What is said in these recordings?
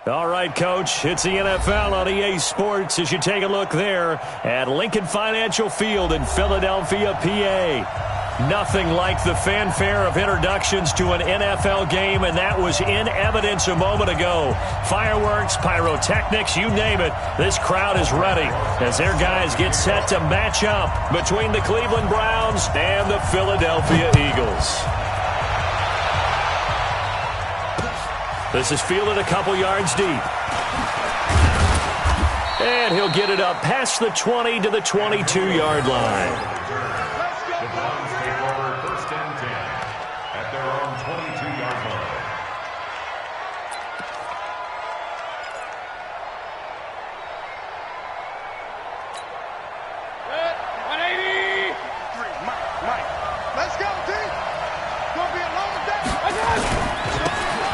All right, Coach, it's the NFL on EA Sports as you take a look there at Lincoln Financial Field in Philadelphia, PA. Nothing like the fanfare of introductions to an NFL game, and that was in evidence a moment ago. Fireworks, pyrotechnics, you name it. This crowd is ready as their guys get set to match up between the Cleveland Browns and the Philadelphia Eagles. This is fielded a couple yards deep. And he'll get it up past the 20 to the 22-yard line.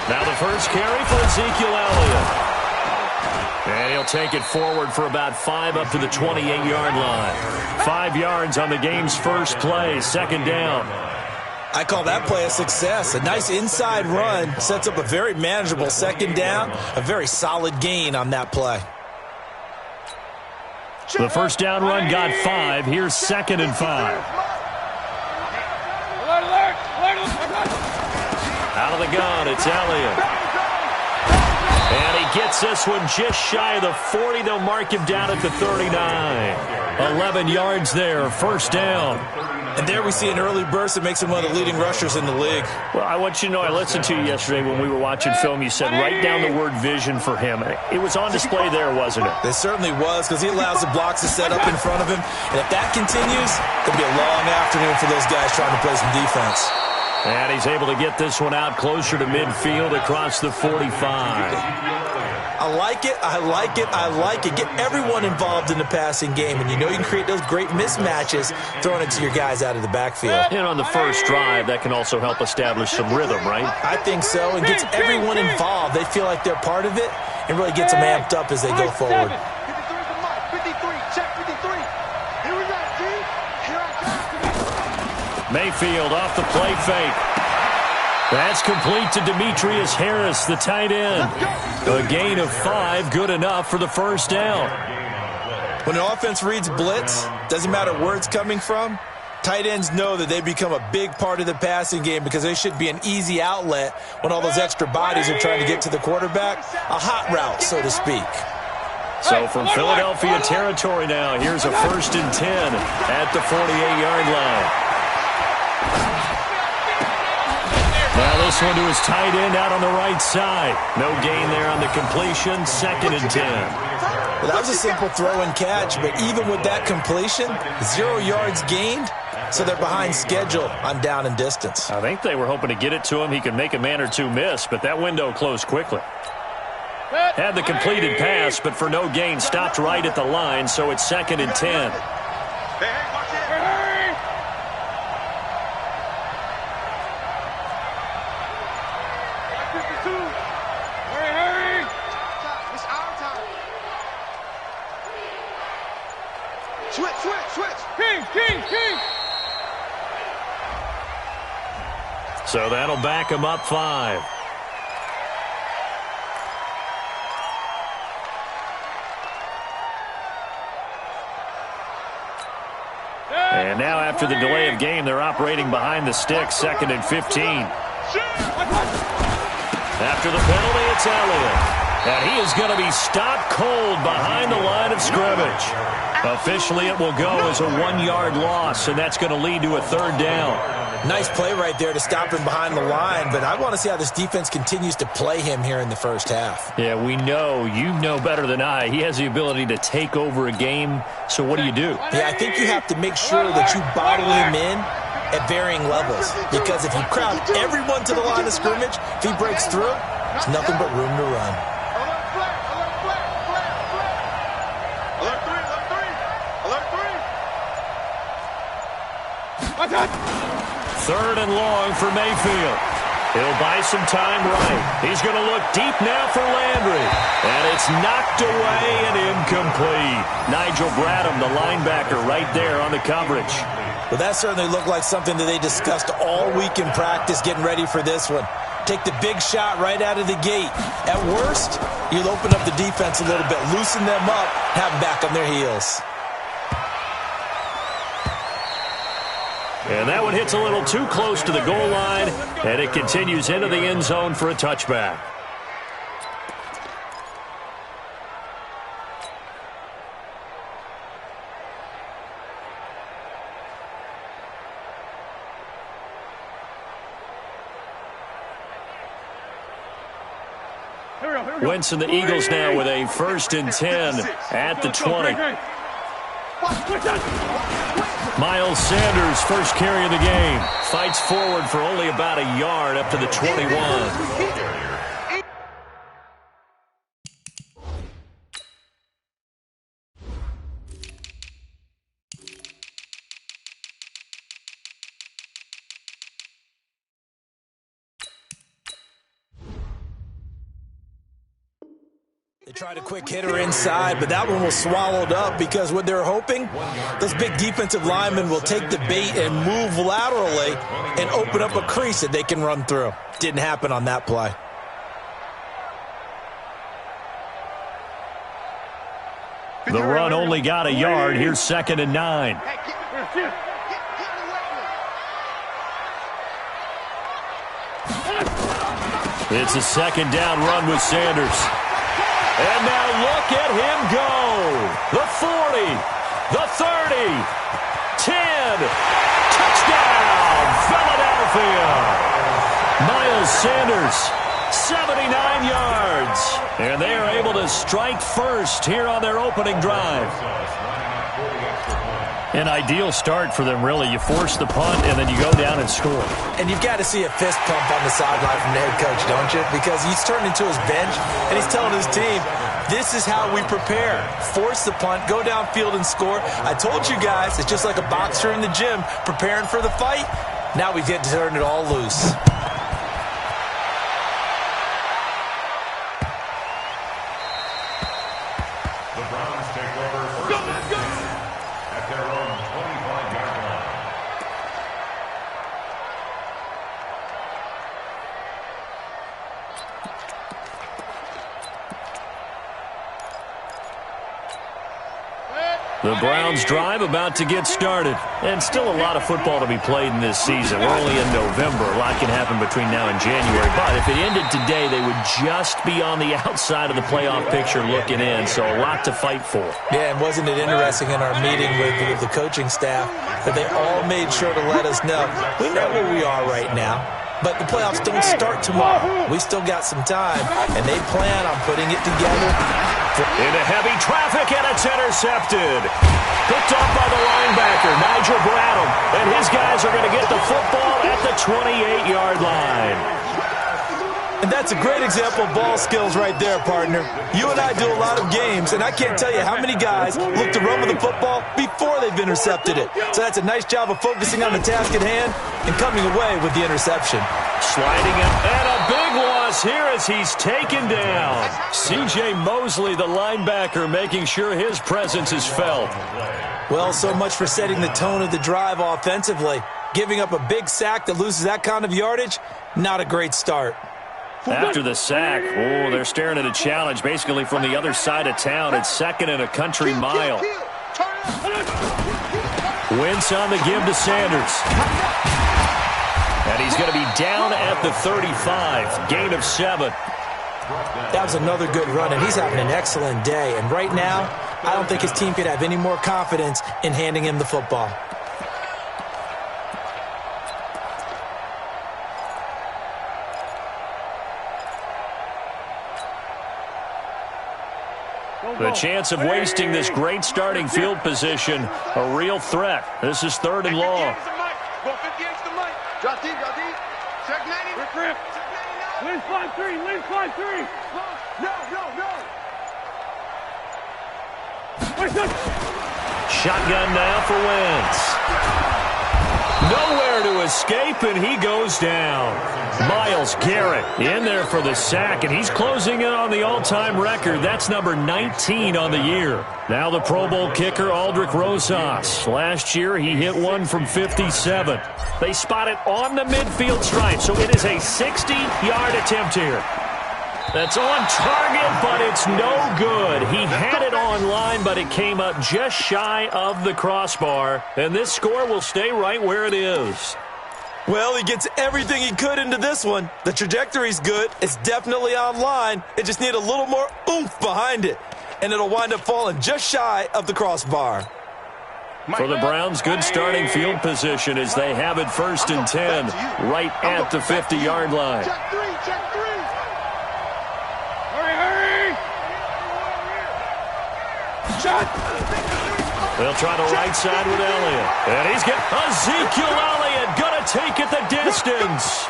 Now the first carry for Ezekiel Elliott. And he'll take it forward for about 5 up to the 28-yard line. 5 yards on the game's first play, second down. I call that play a success. A nice inside run sets up a very manageable second down. A very solid gain on that play. The first down run got 5. Here's 2nd and 5. Out of the gun, it's Elliott. And he gets this one just shy of the 40. They'll mark him down at the 39. 11 yards there, first down. And there we see an early burst that makes him one of the leading rushers in the league. Well, I want you to know, I listened to you yesterday when we were watching film. You said write down the word vision for him. It was on display there, wasn't it? It certainly was, because he allows the blocks to set up in front of him. And if that continues, it'll be a long afternoon for those guys trying to play some defense. And he's able to get this one out closer to midfield across the 45. I like it, I like it, I like it. Get everyone involved in the passing game, and you know you can create those great mismatches throwing it to your guys out of the backfield. And on the first drive, that can also help establish some rhythm, right? I think so, and gets everyone involved. They feel like they're part of it, and really gets them amped up as they go forward. 53, check 53. Here we go, G. Here I come. Mayfield off the play fake. That's complete to Demetrius Harris, the tight end. A gain of 5, good enough for the first down. When an offense reads blitz, doesn't matter where it's coming from, tight ends know that they become a big part of the passing game because they should be an easy outlet when all those extra bodies are trying to get to the quarterback. A hot route, so to speak. So from Philadelphia territory now, here's a 1st and 10 at the 48-yard line. Now this one to his tight end out on the right side. No gain there on the completion, 2nd and 10. Well, that was a simple throw and catch, but even with that completion, 0 yards gained, so they're behind schedule on down and distance. I think they were hoping to get it to him. He could make a man or two miss, but that window closed quickly. Had the completed pass, but for no gain, stopped right at the line, so it's 2nd and 10. So that'll back him up 5. And now after the delay of game, they're operating behind the stick, 2nd and 15. After the penalty, it's Elliott. And he is going to be stopped cold behind the line of scrimmage. Officially, it will go as a 1-yard loss, and that's going to lead to a 3rd down. Nice play right there to stop him behind the line, but I want to see how this defense continues to play him here in the first half. Yeah, we know. You know better than I. He has the ability to take over a game, so what do you do? Yeah, I think you have to make sure that you bottle him in at varying levels, because if you crowd everyone to the line of scrimmage, if he breaks through, there's nothing but room to run. Third and long for Mayfield. He'll buy some time right. He's going to look deep now for Landry. And it's knocked away and incomplete. Nigel Bradham, the linebacker, right there on the coverage. Well, that certainly looked like something that they discussed all week in practice getting ready for this one. Take the big shot right out of the gate. At worst, you'll open up the defense a little bit, loosen them up, have them back on their heels. And that one hits a little too close to the goal line, and it continues into the end zone for a touchback. Wentz and the Eagles now with a 1st and 10 at the 20. Miles Sanders, first carry of the game. Fights forward for only about a yard up to the 21. They tried a quick hitter inside, but that one was swallowed up because what they're hoping, those big defensive linemen will take the bait and move laterally and open up a crease that they can run through. Didn't happen on that play. The run only got a yard. Here's 2nd and 9. It's a 2nd down run with Sanders. And now look at him go. The 40, the 30, 10. Touchdown, Philadelphia. Miles Sanders, 79 yards. And they are able to strike first here on their opening drive. An ideal start for them, really. You force the punt, and then you go down and score. And you've got to see a fist pump on the sideline from the head coach, don't you? Because he's turned into his bench, and he's telling his team, this is how we prepare. Force the punt, go downfield and score. I told you guys, it's just like a boxer in the gym preparing for the fight. Now we get to turn it all loose. The Browns drive about to get started. And still a lot of football to be played in this season. We're only in November. A lot can happen between now and January. But if it ended today, they would just be on the outside of the playoff picture looking in. So a lot to fight for. Yeah, and wasn't it interesting in our meeting with the coaching staff that they all made sure to let us know, we know where we are right now. But the playoffs don't start tomorrow. We still got some time, and they plan on putting it together. Into heavy traffic, and it's intercepted. Picked off by the linebacker, Nigel Bradham. And his guys are going to get the football at the 28-yard line. And that's a great example of ball skills right there, partner. You and I do a lot of games, and I can't tell you how many guys look to run with the football before they've intercepted it. So that's a nice job of focusing on the task at hand and coming away with the interception. Sliding in, and a big loss here as he's taken down. C.J. Mosley, the linebacker, making sure his presence is felt. Well, so much for setting the tone of the drive offensively. Giving up a big sack that loses that kind of yardage, not a great start. After the sack, they're staring at a challenge basically from the other side of town. It's 2nd and a country mile. Wentz on the give to Sanders. And he's going to be down at the 35. Gain of 7. That was another good run, and he's having an excellent day. And right now, I don't think his team could have any more confidence in handing him the football. The chance of wasting this great starting field position, a real threat. This is 3rd and long. Drop deep, check 90. Rip. Lynch 5-3, Lynch 5-3. No. Shotgun now for Wentz. No nowhere to escape, and he goes down. Myles Garrett in there for the sack, and he's closing in on the all-time record. That's number 19 on the year. Now the Pro Bowl kicker, Aldrick Rosas. Last year, he hit one from 57. They spot it on the midfield stripe, so it is a 60-yard attempt here. That's on target, but it's no good. He had it on line, but it came up just shy of the crossbar, and this score will stay right where it is. Well, he gets everything he could into this one. The trajectory's good. It's definitely on line. It just needs a little more oomph behind it, and it'll wind up falling just shy of the crossbar. For the Browns, good starting field position as they have it 1st and 10, right at the 50-yard line. Check three, check three. They'll try the right side with Elliott. And he's got Ezekiel Elliott going to take it the distance.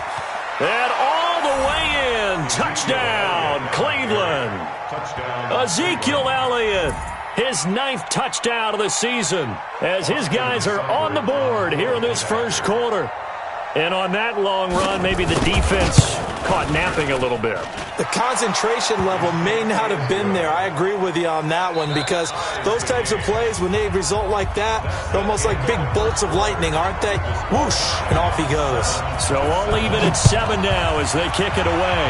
And all the way in. Touchdown, Cleveland. Ezekiel Elliott, his 9th touchdown of the season, as his guys are on the board here in this first quarter. And on that long run, maybe the defense caught napping a little bit. The concentration level may not have been there. I agree with you on that one, because those types of plays, when they result like that, they're almost like big bolts of lightning, aren't they? Whoosh, and off he goes. So all even at 7 now as they kick it away.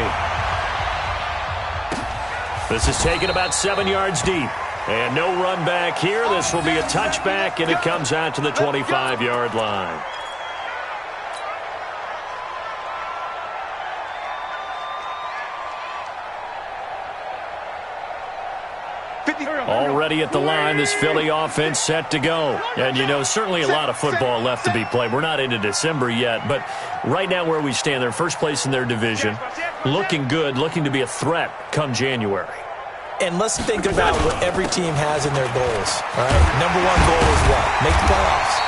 This is taken about 7 yards deep. And no run back here. This will be a touchback, and it comes out to the 25-yard line. Already at the line, this Philly offense set to go. And, you know, certainly a lot of football left to be played. We're not into December yet, but right now where we stand, they're first place in their division. Looking good, looking to be a threat come January. And let's think about what every team has in their goals. All right? Number 1 goal is what? Make the playoffs.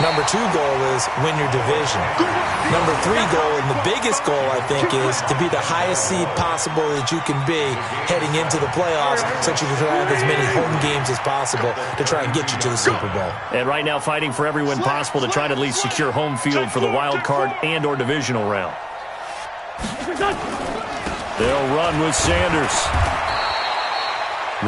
Number 2 goal is win your division. Number 3 goal, and the biggest goal, I think, is to be the highest seed possible that you can be heading into the playoffs, so that you can have as many home games as possible to try and get you to the Super Bowl. And right now fighting for every win possible to try to at least secure home field for the wild card and or divisional round. They'll run with Sanders.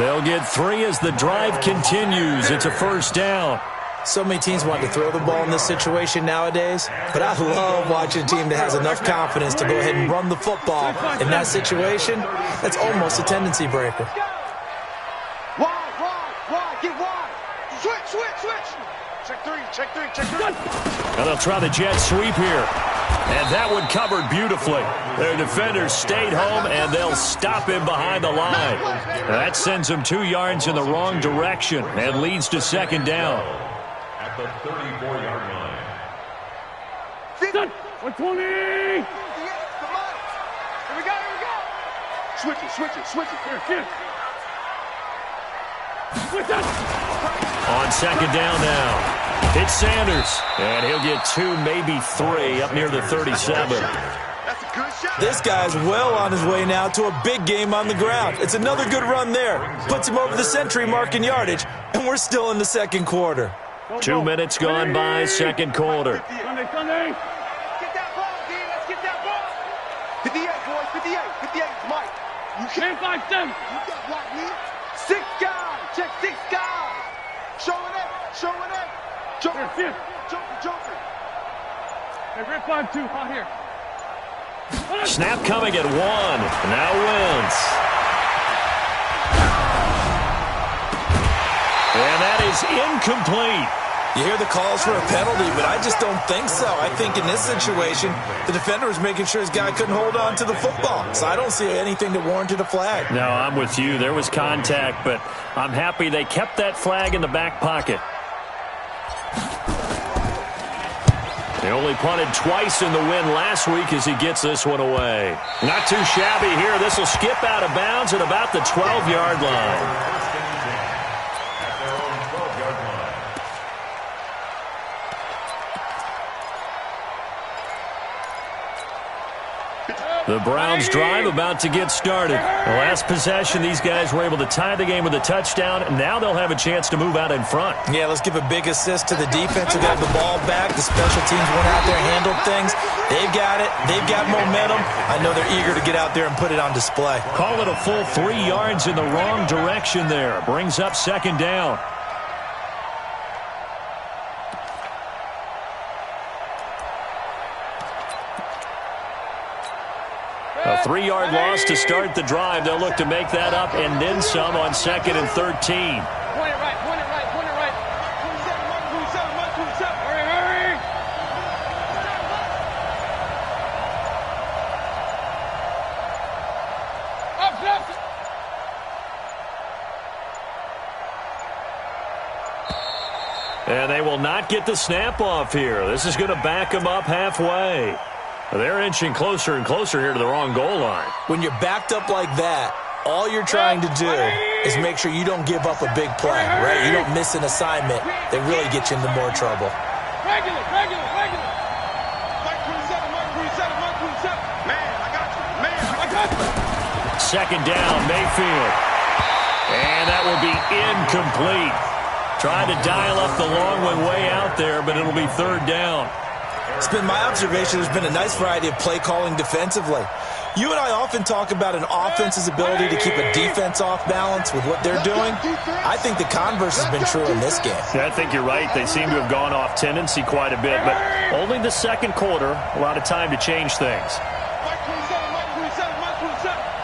They'll get 3 as the drive continues. It's a first down. So many teams want to throw the ball in this situation nowadays, but I love watching a team that has enough confidence to go ahead and run the football. In that situation, that's almost a tendency breaker. Wide, get wide. Switch. Check three. Now they'll try the jet sweep here. And that one covered beautifully. Their defenders stayed home, and they'll stop him behind the line. That sends him 2 yards in the wrong direction and leads to second down. At the 34-yard line. 120. Here we go. Switch it. Here. On second down now. It's Sanders, and he'll get 2, maybe 3 up near the 37. That's a good shot. This guy's well on his way now to a big game on the ground. It's another good run there. Puts him over the century mark in yardage, and we're still in the second quarter. 2 minutes gone by, second quarter. Sunday. Get that ball, D. Let's get that ball. 58, boys. 58 is Mike. You can't fight them. You got block me. 6 guys. Check 6 guys. Showing it. Jumping. Hey, Red 5-2, out here. Snap coming at 1. Now wins. And that is incomplete. You hear the calls for a penalty, but I just don't think so. I think in this situation, the defender was making sure his guy couldn't hold on to the football. So I don't see anything that warranted a flag. No, I'm with you. There was contact, but I'm happy they kept that flag in the back pocket. They only punted twice in the win last week as he gets this one away. Not too shabby here. This will skip out of bounds at about the 12-yard line. The Browns drive about to get started. The last possession, these guys were able to tie the game with a touchdown, and now they'll have a chance to move out in front. Yeah, let's give a big assist to the defense who got the ball back. The special teams went out there, handled things. They've got it. They've got momentum. I know they're eager to get out there and put it on display. Call it a full 3 yards in the wrong direction there. Brings up second down. A 3-yard loss to start the drive. They'll look to make that up and then some on 2nd and 13. Point it right, point it right, point it right. 27, 27. Hurry, hurry. Up. And they will not get the snap off here. This is going to back them up halfway. They're inching closer and closer here to the wrong goal line. When you're backed up like that, all you're trying to do is make sure you don't give up a big play, right? You don't miss an assignment that really gets you into more trouble. Regular. Mike 27, Mike 27. Man, I got you. Second down, Mayfield. And that will be incomplete. Tried to dial up the long one way out there, but it'll be 3rd down. It's been my observation there's been a nice variety of play calling defensively. You and I often talk about an offense's ability to keep a defense off balance with what they're doing. I think the converse has been true in this game. Yeah, I think you're right. They seem to have gone off tendency quite a bit, but only the second quarter, a lot of time to change things. Mike 27.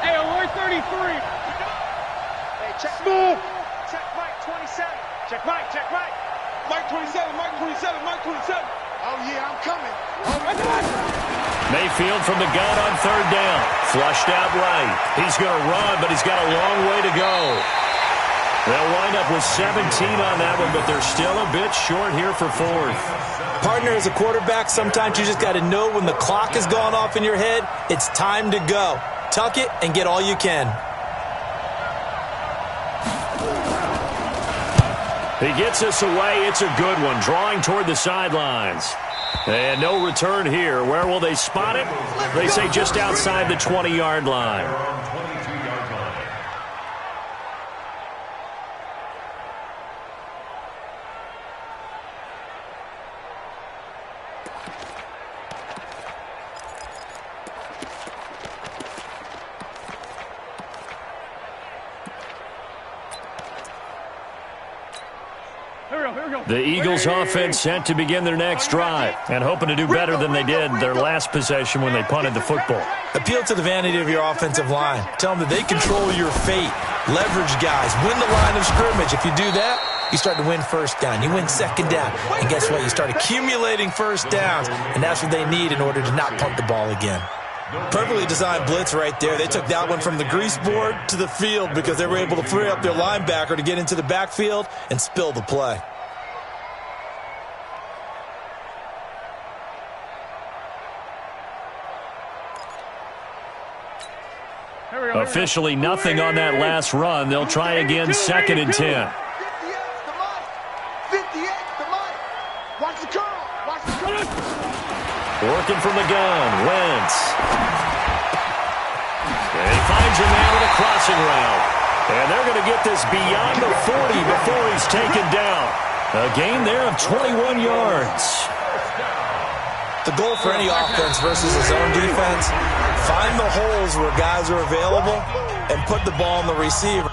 Hey, alert 33. Hey, check. Move. Check Mike 27. Check Mike. Mike 27. Oh, yeah, I'm coming. Mayfield from the gun on 3rd down. Flushed out right. He's going to run, but he's got a long way to go. They'll wind up with 17 on that one, but they're still a bit short here for 4th. Partner, as a quarterback, sometimes you just got to know when the clock has gone off in your head, it's time to go. Tuck it and get all you can. He gets us away. It's a good one. Drawing toward the sidelines. And no return here. Where will they spot it? They say just outside the 20-yard line. The Eagles offense set to begin their next drive and hoping to do better than they did their last possession when they punted the football. Appeal to the vanity of your offensive line. Tell them that they control your fate. Leverage guys. Win the line of scrimmage. If you do that, you start to win 1st down. You win 2nd down. And guess what? You start accumulating 1st downs. And that's what they need in order to not punt the ball again. Perfectly designed blitz right there. They took that one from the grease board to the field because they were able to free up their linebacker to get into the backfield and spill the play. Officially nothing on that last run. They'll try again 2nd and 10. 58 to Mike. Watch the curl. Working from the gun. Wentz. And he finds a man with a crossing route. And they're going to get this beyond the 40 before he's taken down. A gain there of 21 yards. The goal for any offense versus a zone defense, find the holes where guys are available and put the ball on the receiver.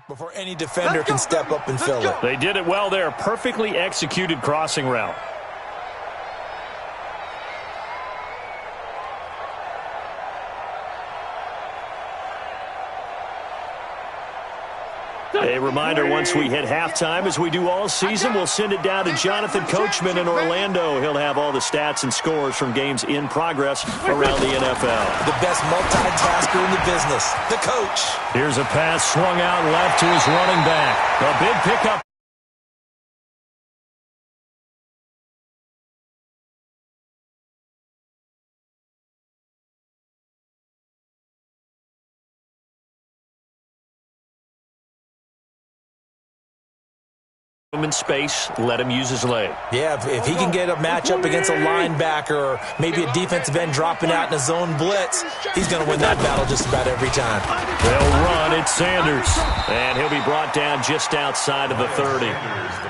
Before any defender can step up and fill it. They did it well there. Perfectly executed crossing route. A reminder, once we hit halftime, as we do all season, we'll send it down to Jonathan Coachman in Orlando. He'll have all the stats and scores from games in progress around the NFL. The best multitasker in the business, the coach. Here's a pass swung out left to his running back. A big pickup. In space, let him use his leg. Yeah, if he can get a matchup against a linebacker or maybe a defensive end dropping out in a zone blitz, he's going to win that battle just about every time. They'll run. It's Sanders. And he'll be brought down just outside of the 30.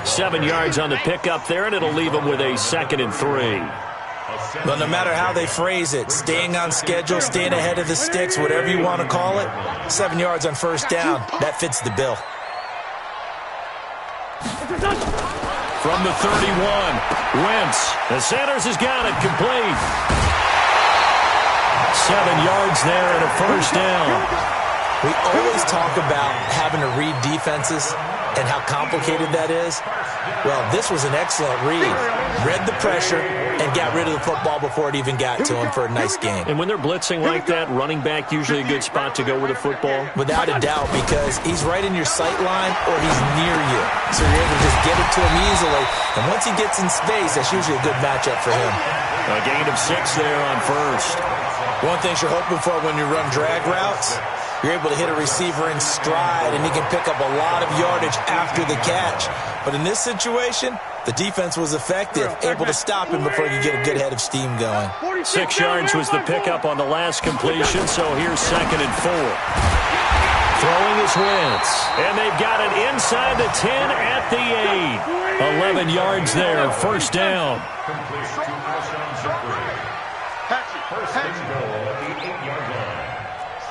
7 yards on the pickup there, and it'll leave him with a 2nd and 3. But no matter how they phrase it, staying on schedule, staying ahead of the sticks, whatever you want to call it, 7 yards on first down, that fits the bill. From the 31, Wentz. And Sanders has got it complete. 7 yards there and a first down. We always talk about having to read defenses and how complicated that is. Well, this was an excellent read. Read the pressure and got rid of the football before it even got to him for a nice game. And when they're blitzing like that, running back usually a good spot to go with the football? Without a doubt, because he's right in your sight line or he's near you. So you're able to just get it to him easily. And once he gets in space, that's usually a good matchup for him. A gain of 6 there on first. One thing you're hoping for when you run drag routes, you're able to hit a receiver in stride, and he can pick up a lot of yardage after the catch. But in this situation, the defense was effective, able to stop him before he could get a good head of steam going. 6 yards was the pickup on the last completion, so here's 2nd and 4. Throwing his Wentz, and they've got it inside the 10 at the 8. 11 yards there, first down. First and goal at the 8-yard line.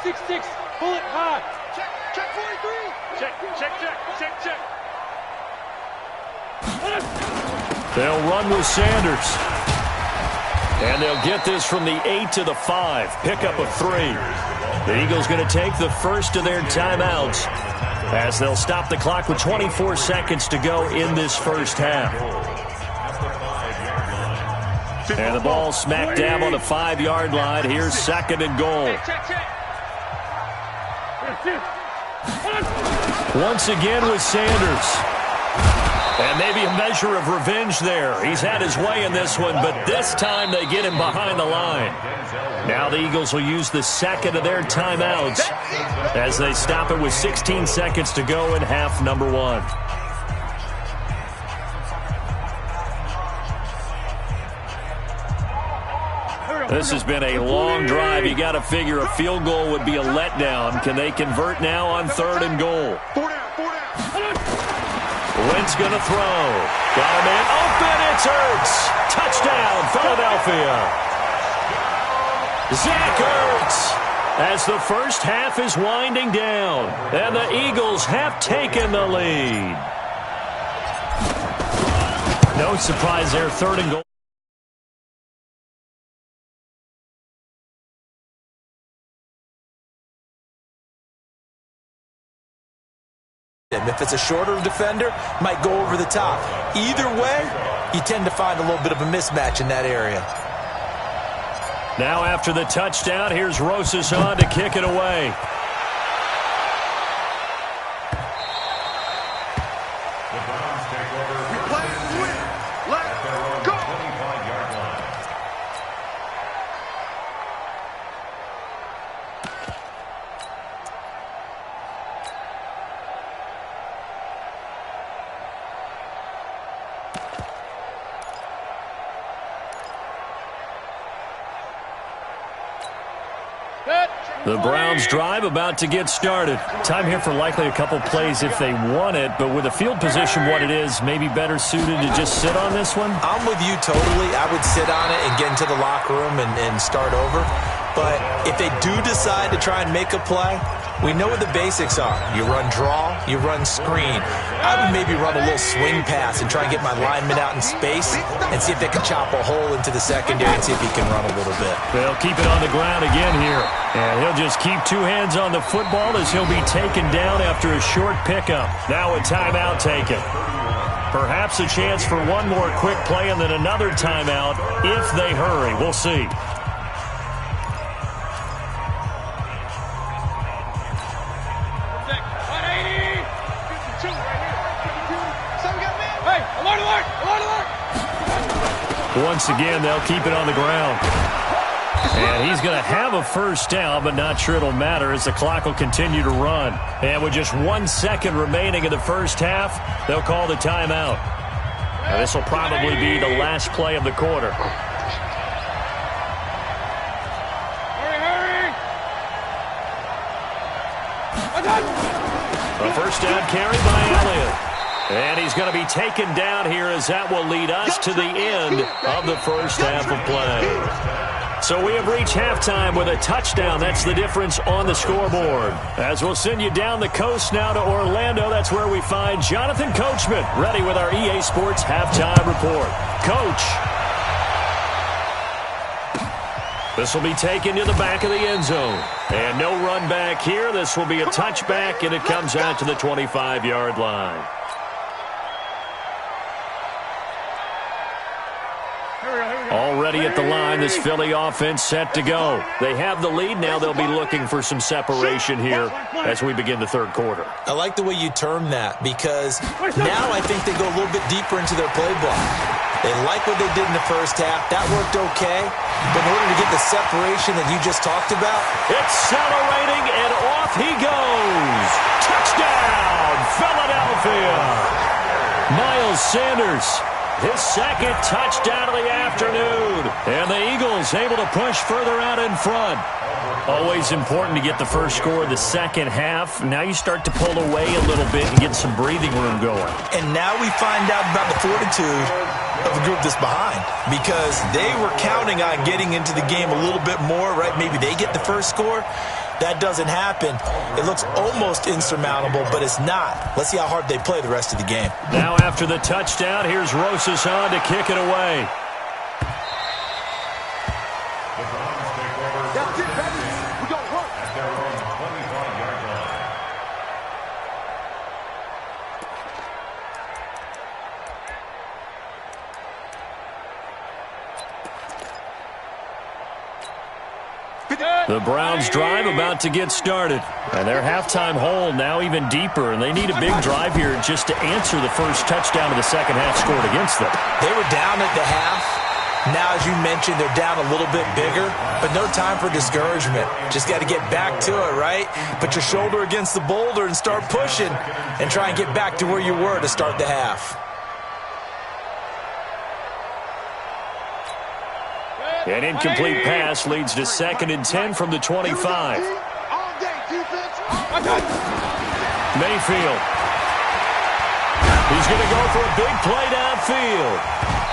6-6, pull it high. Check 43. Check. They'll run with Sanders. And they'll get this from the 8 to the 5. Pickup of 3. The Eagles going to take the first of their timeouts as they'll stop the clock with 24 seconds to go in this first half. And the ball smack dab on the 5-yard line. Here's 2nd and goal. Once again with Sanders. And maybe a measure of revenge there. He's had his way in this one, but this time they get him behind the line. Now the Eagles will use the 2nd of their timeouts as they stop it with 16 seconds to go in half number 1. This has been a long drive. You got to figure a field goal would be a letdown. Can they convert now on 3rd and goal? Wentz going to throw. Got a man open. It's Ertz. Touchdown, Philadelphia. Zach Ertz. As the first half is winding down. And the Eagles have taken the lead. No surprise there, 3rd and goal. If it's a shorter defender, might go over the top. Either way, you tend to find a little bit of a mismatch in that area. Now after the touchdown, here's Rosas on to kick it away. The Browns take over. We play to win. Let's go. 25-yard line. The Browns drive about to get started. Time here for likely a couple plays if they want it, but with the field position what it is, maybe better suited to just sit on this one? I'm with you totally. I would sit on it and get into the locker room and start over. But if they do decide to try and make a play, we know what the basics are. You run draw, you run screen. I would maybe run a little swing pass and try and get my lineman out in space and see if they can chop a hole into the secondary and see if he can run a little bit. They'll keep it on the ground again here. And he'll just keep two hands on the football as he'll be taken down after a short pickup. Now a timeout taken. Perhaps a chance for one more quick play and then another timeout if they hurry. We'll see. Once again, they'll keep it on the ground. And he's going to have a first down, but not sure it'll matter as the clock will continue to run. And with just 1 second remaining in the first half, they'll call the timeout. Now, this will probably be the last play of the quarter. A first down carry by Elliott. And he's going to be taken down here as that will lead us to the end of the first half of play. So we have reached halftime with a touchdown. That's the difference on the scoreboard. As we'll send you down the coast now to Orlando, that's where we find Jonathan Coachman ready with our EA Sports Halftime Report. Coach. This will be taken to the back of the end zone. And no run back here. This will be a touchback, and it comes out to the 25-yard line. Already at the line, this Philly offense set to go. They have the lead. Now they'll be looking for some separation here as we begin the third quarter. I like the way you term that because now I think they go a little bit deeper into their playbook. They like what they did in the first half. That worked okay. But in order to get the separation that you just talked about. Accelerating, and off he goes. Touchdown, Philadelphia. Miles Sanders. His second touchdown of the afternoon. And the Eagles able to push further out in front. Always important to get the first score of the second half. Now you start to pull away a little bit and get some breathing room going. And now we find out about the fortitude of the group that's behind. Because they were counting on getting into the game a little bit more, right? Maybe they get the first score. That doesn't happen. It looks almost insurmountable, but it's not. Let's see how hard they play the rest of the game. Now after the touchdown, here's Rosas on to kick it away. That's it, baby. We got work. At their own 25-yard line. The Browns drive about to get started. And their halftime hole now even deeper. And they need a big drive here just to answer the first touchdown of the second half scored against them. They were down at the half. Now, as you mentioned, they're down a little bit bigger. But no time for discouragement. Just got to get back to it, right? Put your shoulder against the boulder and start pushing. And try and get back to where you were to start the half. An incomplete pass leads to 2nd and 10 from the 25. Mayfield. He's going to go for a big play downfield.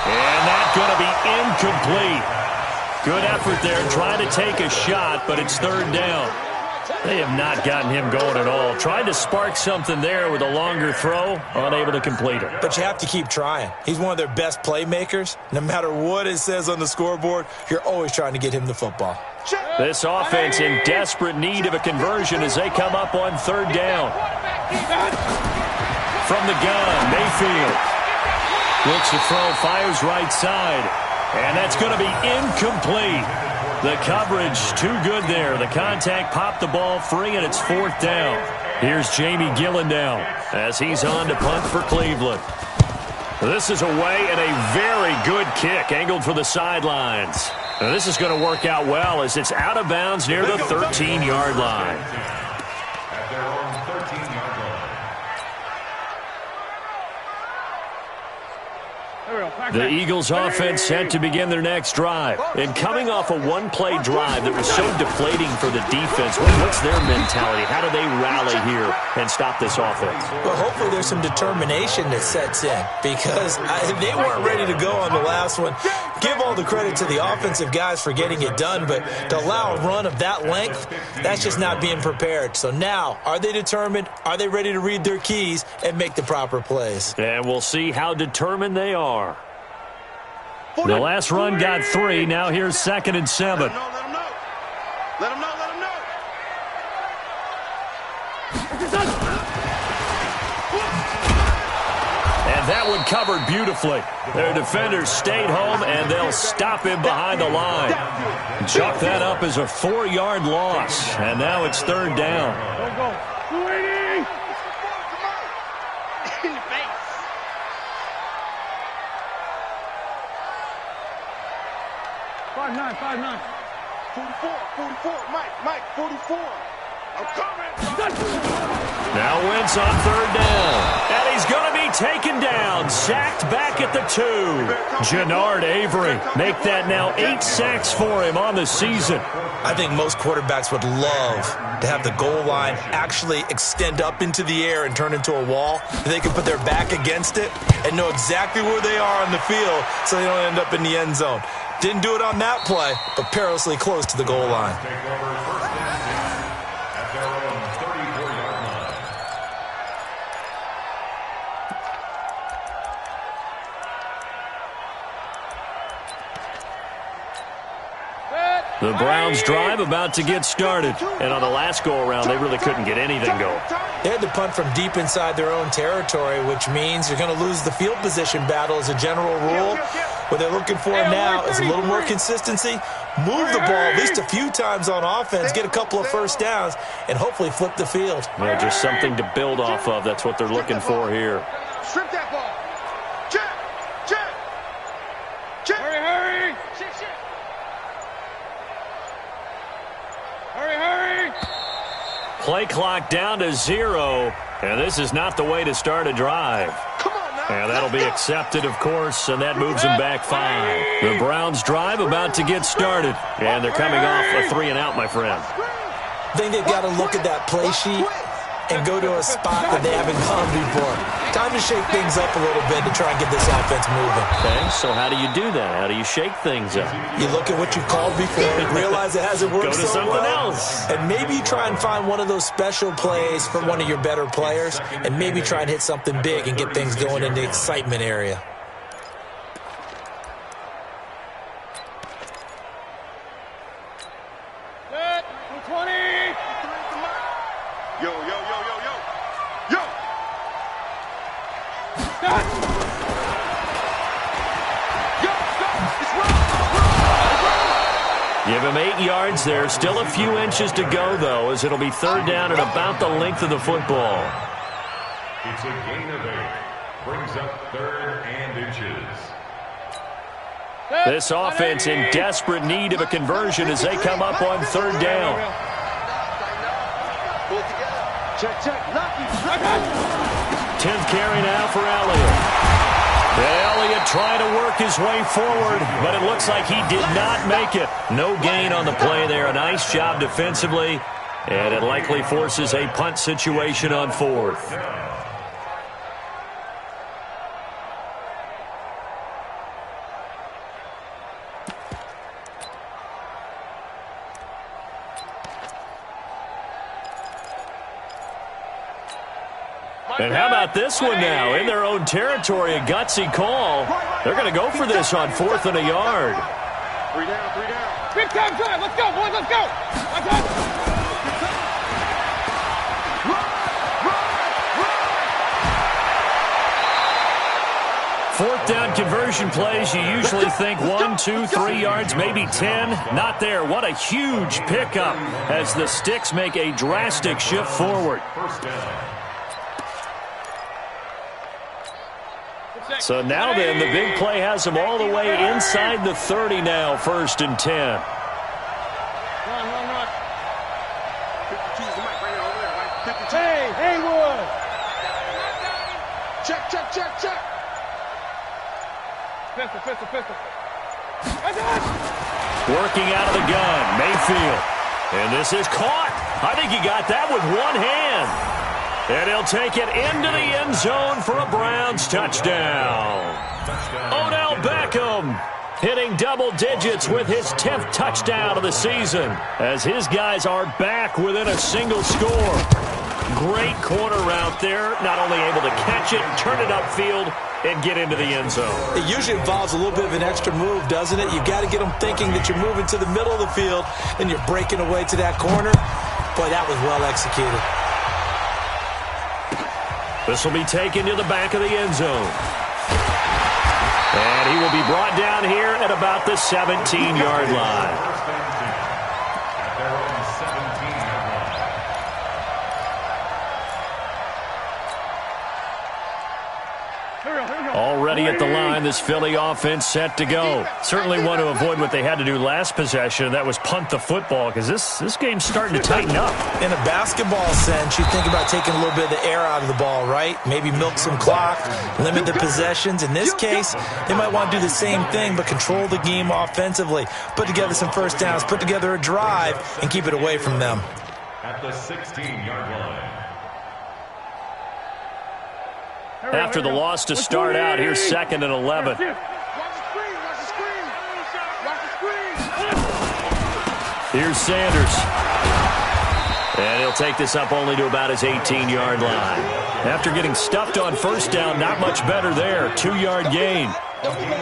And that's going to be incomplete. Good effort there, trying to take a shot, but it's third down. They have not gotten him going at all. Tried to spark something there with a longer throw, unable to complete it. But you have to keep trying. He's one of their best playmakers. No matter what it says on the scoreboard, you're always trying to get him the football. This offense in desperate need of a conversion as they come up on third down. From the gun, Mayfield. Looks to throw, fires right side. And that's going to be incomplete. The coverage too good there. The contact popped the ball free, and it's fourth down. Here's Jamie Gillendown as he's on to punt for Cleveland. This is away and a very good kick angled for the sidelines. Now this is going to work out well as it's out of bounds near the 13-yard line. At their own 13-yard line. The Eagles offense set to begin their next drive. And coming off a one-play drive that was so deflating for the defense, what's their mentality? How do they rally here and stop this offense? Well, hopefully there's some determination that sets in because they weren't ready to go on the last one. Give all the credit to the offensive guys for getting it done, but to allow a run of that length, that's just not being prepared. So now, are they determined? Are they ready to read their keys and make the proper plays? And we'll see how determined they are. The last run got 3. Now here's 2nd and 7. Let him know, let him know. And that one covered beautifully. Their defenders stayed home, and they'll stop him behind the line. Chalk that up as a 4-yard loss, and now it's third down. Go. 280. In the face. 5'9". 44, Mike, 44. I'm coming. Now Wentz on third down. And he's going to be taken down. Sacked back at the 2. Jannard Avery. Make that now 8 sacks for him on the season. I think most quarterbacks would love to have the goal line actually extend up into the air and turn into a wall. They can put their back against it and know exactly where they are on the field so they don't end up in the end zone. Didn't do it on that play, but perilously close to the goal line. The Browns drive about to get started. And on the last go-around, they really couldn't get anything going. They had to punt from deep inside their own territory, which means you're going to lose the field position battle as a general rule. What they're looking for now is a little more consistency, move the ball at least a few times on offense, get a couple of first downs, and hopefully flip the field. Yeah, just something to build off of. That's what they're looking for here. Strip that ball. Check. Hurry. Shit. Hurry. Play clock down to 0, and this is not the way to start a drive. Come on now. And that'll be accepted, of course, and that moves them back 5. The Browns drive about to get started, and they're coming off a 3-and-out, my friend. I think they've got to look at that play sheet and go to a spot that they haven't gone before. Time to shake things up a little bit to try and get this offense moving. Okay, so how do you do that? How do you shake things up? You look at what you called before, realize it hasn't worked Go to so something well, else. and maybe try and find one of those special plays from one of your better players, and maybe try and hit something big and get things going in the excitement area. Set. 220. Yo. Give him 8 yards there. Still a few inches to go, though, as it'll be third down and about the length of the football. It's a gain of 8. Brings up 3rd and inches. This offense in desperate need of a conversion as they come up on third down. Check. 10th carry now for Elliott. Elliott trying to work his way forward, but it looks like he did not make it. No gain on the play there. A nice job defensively, and it likely forces a punt situation on 4th. And how about this one now? In their own territory, a gutsy call. They're going to go for this on 4th and a yard. 3 down. Big time drive. Let's go, boys. Let's go. Fourth down conversion plays, you usually think 1, 2, 3 yards, maybe 10. Not there. What a huge pickup as the Sticks make a drastic shift forward. First down. So now then, the big play has them all the way inside the 30 now, 1st and 10. Run. 52 is the mic right over there, right? 52. Hey, Haywood. Check. Pistol. Working out of the gun, Mayfield. And this is caught. I think he got that with one hand. And he'll take it into the end zone for a Browns touchdown. Odell Beckham hitting double digits with his 10th touchdown of the season, as his guys are back within a single score. Great corner route there, not only able to catch it, turn it upfield, and get into the end zone. It usually involves a little bit of an extra move, doesn't it? You've got to get them thinking that you're moving to the middle of the field, and you're breaking away to that corner. Boy, that was well executed. This will be taken to the back of the end zone. And he will be brought down here at about the 17-yard line. Already at the line, this Philly offense set to go. Certainly want to avoid what they had to do last possession. That was punt the football, because this game's starting to tighten up. In a basketball sense, you think about taking a little bit of the air out of the ball, right? Maybe milk some clock, limit the possessions. In this case, they might want to do the same thing, but control the game offensively. Put together some first downs, put together a drive, and keep it away from them. At the 16-yard line. After the loss to start out, here's 2nd and 11. Here's Sanders. And he'll take this up only to about his 18-yard line. After getting stuffed on first down, not much better there. 2-yard gain.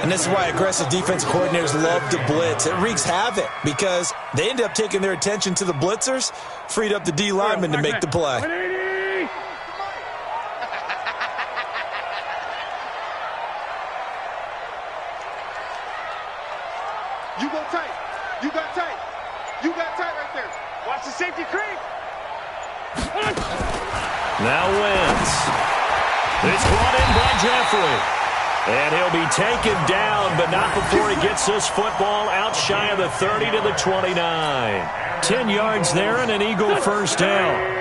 And this is why aggressive defensive coordinators love to blitz. It wreaks havoc because they end up taking their attention to the blitzers, freed up the D lineman to make the play. You go tight. You got tight. You got tight right there. Watch the safety creep. Now Wentz. It's brought in by Jeffrey. And he'll be taken down, but not before he gets this football out shy of the 30 to the 29. 10 yards there and an Eagle first down.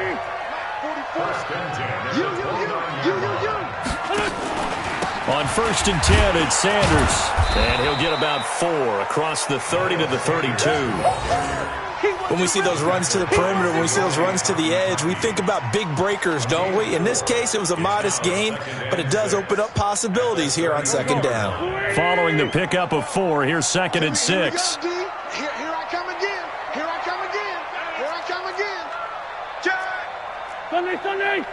On 1st and 10, it's Sanders. And he'll get about 4 across the 30 to the 32. When we see those runs to the perimeter, when we see those runs to the edge, we think about big breakers, don't we? In this case, it was a modest gain, but it does open up possibilities here on 2nd down. Following the pickup of 4, here's 2nd and 6. Here I come again. Here I come again. Here I come again. Jack! Sunday!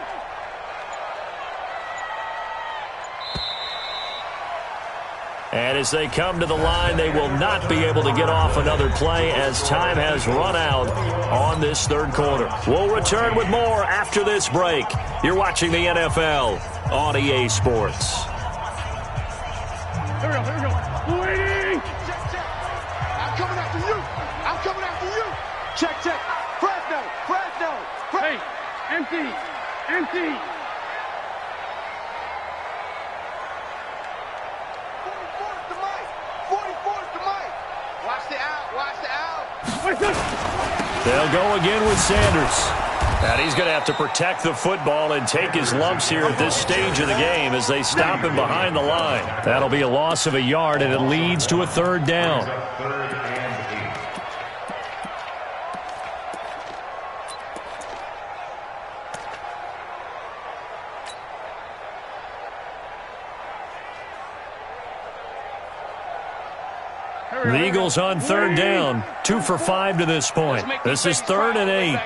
And as they come to the line, they will not be able to get off another play as time has run out on this 3rd quarter. We'll return with more after this break. You're watching the NFL on EA Sports. Here we go. Waiting! Check. I'm coming after you. I'm coming after you. Check. Fresno. Hey, empty. 44's the mic. Watch the out. They'll go again with Sanders. And he's going to have to protect the football and take his lumps here at this stage of the game as they stop him behind the line. That'll be a loss of a yard, and it leads to a 3rd down. The Eagles on 3rd down. 2 for 5 to this point. This is 3rd and 8.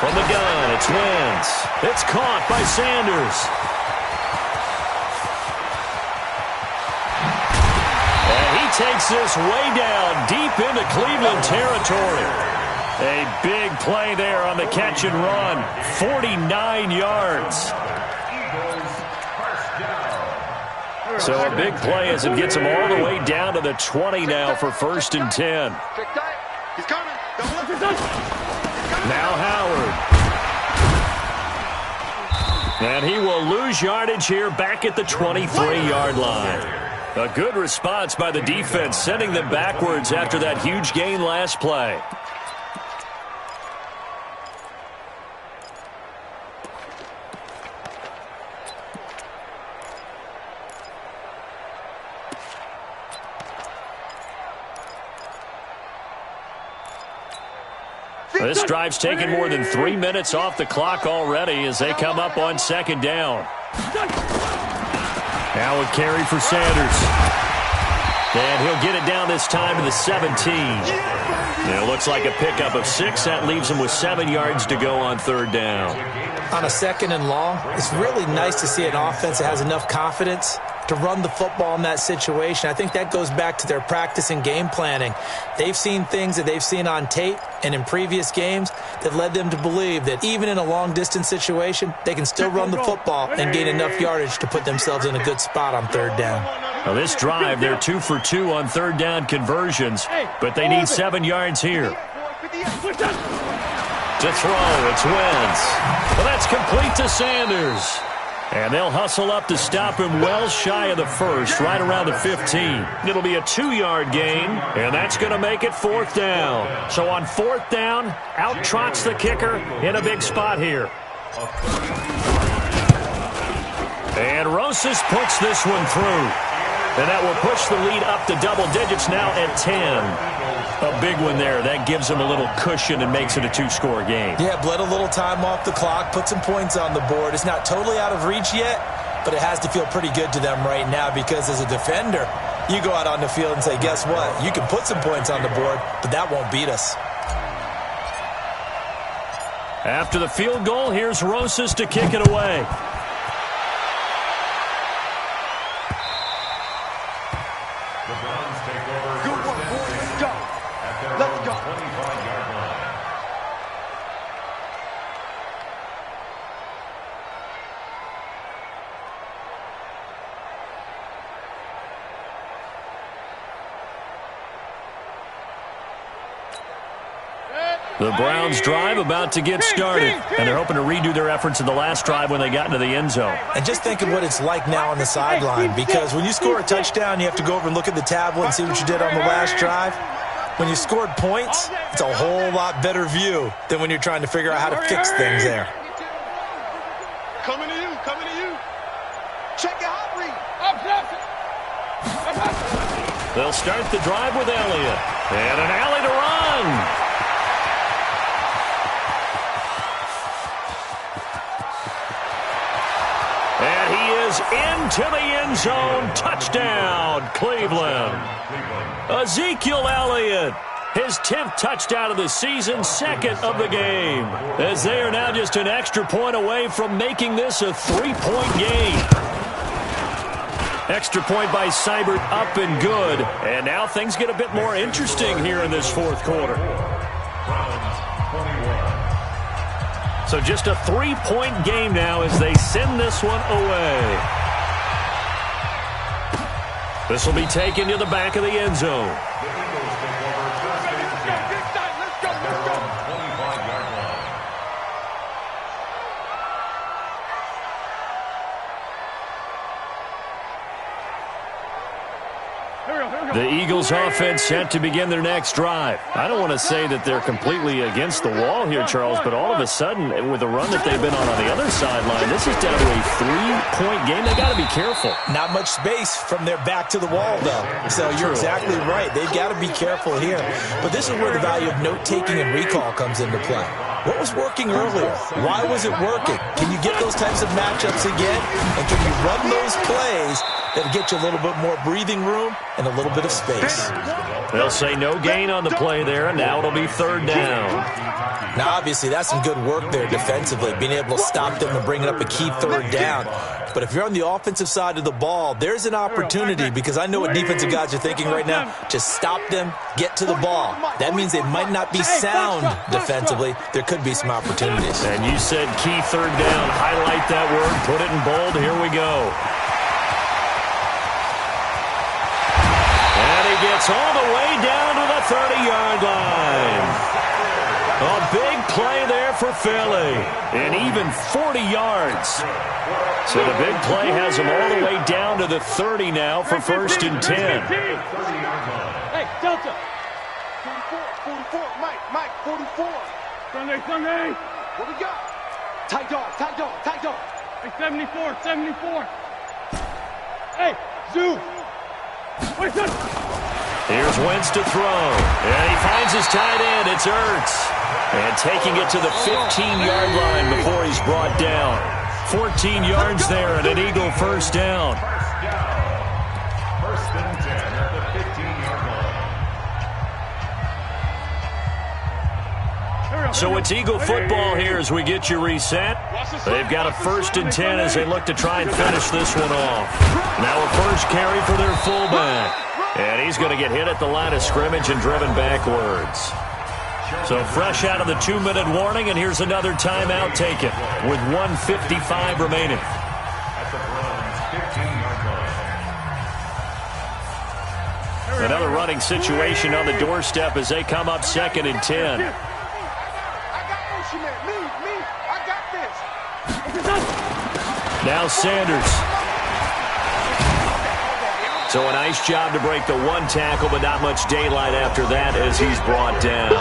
From the gun, it's Wentz. It's caught by Sanders. And he takes this way down deep into Cleveland territory. A big play there on the catch and run. 49 yards. So a big play as it gets him all the way down to the 20 now for 1st and 10. He's coming. Now Howard. And he will lose yardage here back at the 23-yard line. A good response by the defense, sending them backwards after that huge gain last play. This drive's taken more than 3 minutes off the clock already as they come up on second down. Now a carry for Sanders. And he'll get it down this time to the 17. And it looks like a pickup of 6. That leaves him with 7 yards to go on third down. On a second and long, it's really nice to see an offense that has enough confidence to run the football in that situation. I think that goes back to their practice and game planning. They've seen things that they've seen on tape and in previous games that led them to believe that even in a long-distance situation, they can still run the football and gain enough yardage to put themselves in a good spot on third down. Now this drive, they're 2 for 2 on third down conversions, but they need 7 yards here. To throw, it's Wentz. Well, that's complete to Sanders. And they'll hustle up to stop him well shy of the first, right around the 15. It'll be a 2-yard gain, and that's going to make it fourth down. So on fourth down, out trots the kicker in a big spot here. And Rosas puts this one through. And that will push the lead up to double digits now at 10. A big one there. That gives them a little cushion and makes it a 2-score game. Yeah, bled a little time off the clock, put some points on the board. It's not totally out of reach yet, but it has to feel pretty good to them right now because as a defender, you go out on the field and say, guess what? You can put some points on the board, but that won't beat us. After the field goal, here's Rosas to kick it away. The Browns drive about to get started, and they're hoping to redo their efforts in the last drive when they got into the end zone. And just think of what it's like now on the sideline, because when you score a touchdown, you have to go over and look at the tablet and see what you did on the last drive. When you scored points, it's a whole lot better view than when you're trying to figure out how to fix things there. Coming to you, coming to you. Check your hot read. They'll start the drive with Elliott. And an alley to run. And he is into the end zone. Touchdown, Cleveland. Ezekiel Elliott, his 10th touchdown of the season, 2nd of the game. As they are now just an extra point away from making this a 3-point game. Extra point by Seibert, up and good. And now things get a bit more interesting here in this fourth quarter. So just a 3-point game now as they send this one away. This will be taken to the back of the end zone. The Eagles offense set to begin their next drive. I don't want to say that they're completely against the wall here, Charles, but all of a sudden, with the run that they've been on the other sideline, this is down to a 3-point game. They got to be careful. Not much space from their back to the wall, though. So you're exactly right. They've got to be careful here. But this is where the value of note-taking and recall comes into play. What was working earlier? Why was it working? Can you get those types of matchups again? And can you run those plays that'll get you a little bit more breathing room and a little bit of space? They'll say no gain on the play there, and now it'll be third down. Now, obviously, that's some good work there defensively, being able to stop them and bringing up a key third down. But if you're on the offensive side of the ball, there's an opportunity, because I know what defensive guys are thinking right now. Just stop them, get to the ball. That means they might not be sound defensively. There could be some opportunities. And you said key third down. Highlight that word. Put it in bold. Here we go. And he gets all the way down to the 30-yard line. A big play there for Philly. And even 40 yards. So the big play has them all the way down to the 30 now for first and 10. Hey, Delta. 44, Mike, 44. Sunday. What we got? Tight dog. Hey, 74. Hey, Zoo. Wait, Here's Wentz to throw. And he finds his tight end. It's Ertz. And taking it to the 15-yard line before he's brought down. 14 yards there and an Eagle first down. First and 10 at the 15-yard line. So it's Eagle football here as we get you reset. They've got a first and 10 as they look to try and finish this one off. Now a first carry for their fullback. And he's going to get hit at the line of scrimmage and driven backwards. So fresh out of the 2-minute warning, and here's another timeout taken with 1:55 remaining. At the Browns' 15-yard line. Another running situation on the doorstep as they come up 2nd and 10. I got motion man. Me. I got this. Now Sanders. So a nice job to break the one tackle, but not much daylight after that as he's brought down.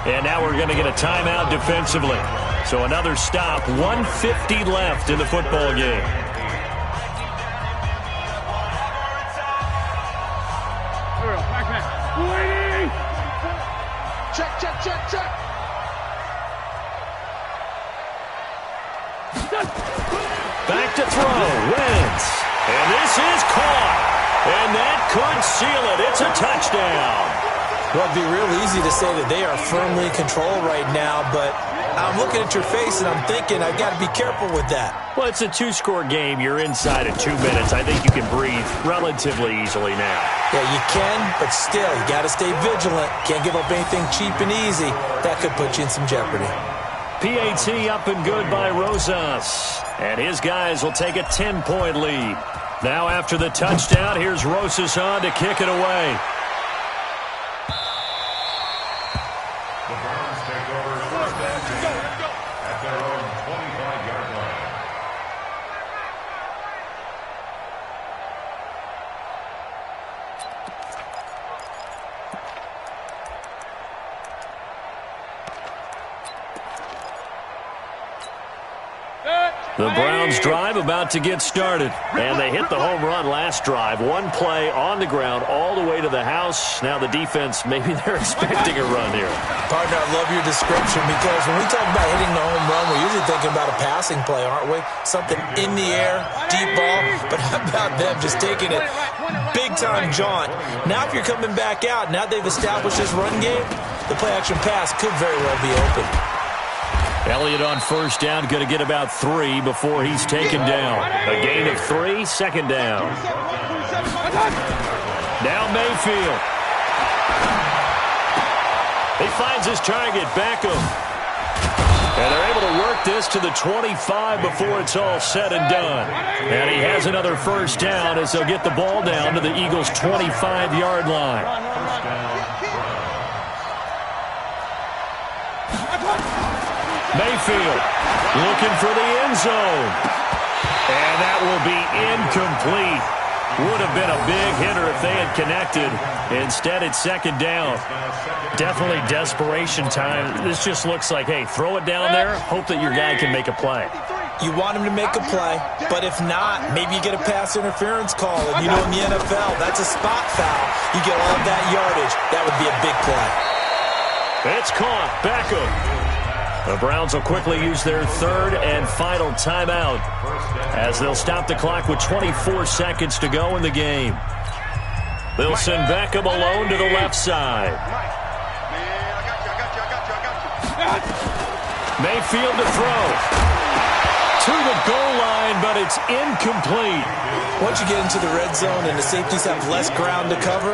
And now we're going to get a timeout defensively. So another stop, 1:50 left in the football game. Check. Back to throw, Wentz. And this is caught. And that could seal it. It's a touchdown. Well, it'd be real easy to say that they are firmly in control right now, but I'm looking at your face and I'm thinking I've got to be careful with that. Well, it's a 2-score game. You're inside of 2 minutes. I think you can breathe relatively easily now. Yeah, you can, but still, you got to stay vigilant. Can't give up anything cheap and easy. That could put you in some jeopardy. PAT up and good by Rosas. And his guys will take a 10-point lead. Now after the touchdown, here's Rosas on to kick it away. The Browns take over first and 10 at their own 25-yard line. The Browns drive about to get started. And they hit the home run last drive. One play on the ground all the way to the house. Now the defense, maybe they're expecting a run here. Partner, I love your description because when we talk about hitting the home run, we're usually thinking about a passing play, aren't we? Something in the air, deep ball. But how about them just taking it big-time jaunt? Now if you're coming back out, now they've established this run game, the play-action pass could very well be open. Elliott on first down, going to get about 3 before he's taken down. A gain of 3, second down. Now Mayfield. He finds his target, Beckham. And they're able to work this to the 25 before it's all said and done. And he has another first down as they'll get the ball down to the Eagles' 25-yard line. Mayfield looking for the end zone. And that will be incomplete. Would have been a big hitter if they had connected. Instead, it's second down. Definitely desperation time. This just looks like, hey, throw it down there, hope that your guy can make a play. You want him to make a play, but if not, maybe you get a pass interference call. And you know in the NFL, that's a spot foul. You get all of that yardage. That would be a big play. It's caught. Beckham. The Browns will quickly use their third and final timeout as they'll stop the clock with 24 seconds to go in the game. They'll send Beckham alone to the left side. Mayfield to throw. To the goal line, but it's incomplete. Once you get into the red zone and the safeties have less ground to cover,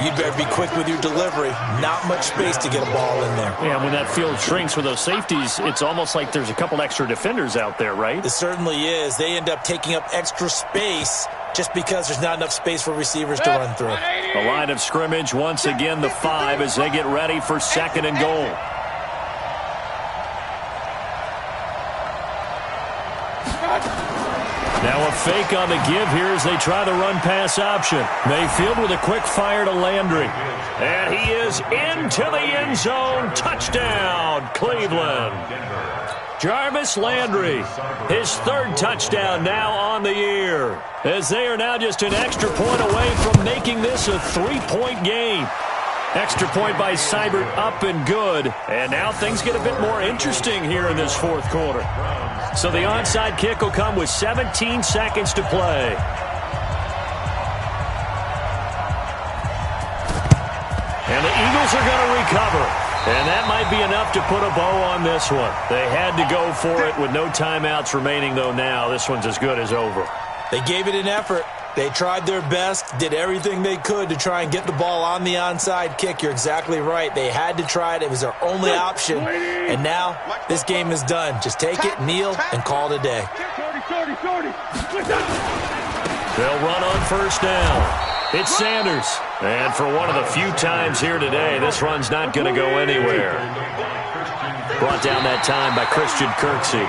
you'd better be quick with your delivery. Not much space to get a ball in there. Yeah, when that field shrinks with those safeties, it's almost like there's a couple extra defenders out there, right? It certainly is. They end up taking up extra space just because there's not enough space for receivers to run through. The line of scrimmage, once again, the 5 as they get ready for second and goal. Now a fake on the give here as they try the run-pass option. Mayfield with a quick fire to Landry. And he is into the end zone. Touchdown, Cleveland. Jarvis Landry, his third touchdown now on the year, as they are now just an extra point away from making this a 3-point game. Extra point by Seibert up and good. And now things get a bit more interesting here in this fourth quarter. So the onside kick will come with 17 seconds to play. And the Eagles are going to recover. And that might be enough to put a bow on this one. They had to go for it with no timeouts remaining, though now this one's as good as over. They gave it an effort. They tried their best, did everything they could to try and get the ball on the onside kick. You're exactly right. They had to try it. It was their only option. And now this game is done. Just take it, kneel, and call it a day. They'll run on first down. It's Sanders. And for one of the few times here today, this run's not going to go anywhere. Brought down that time by Christian Kirksey.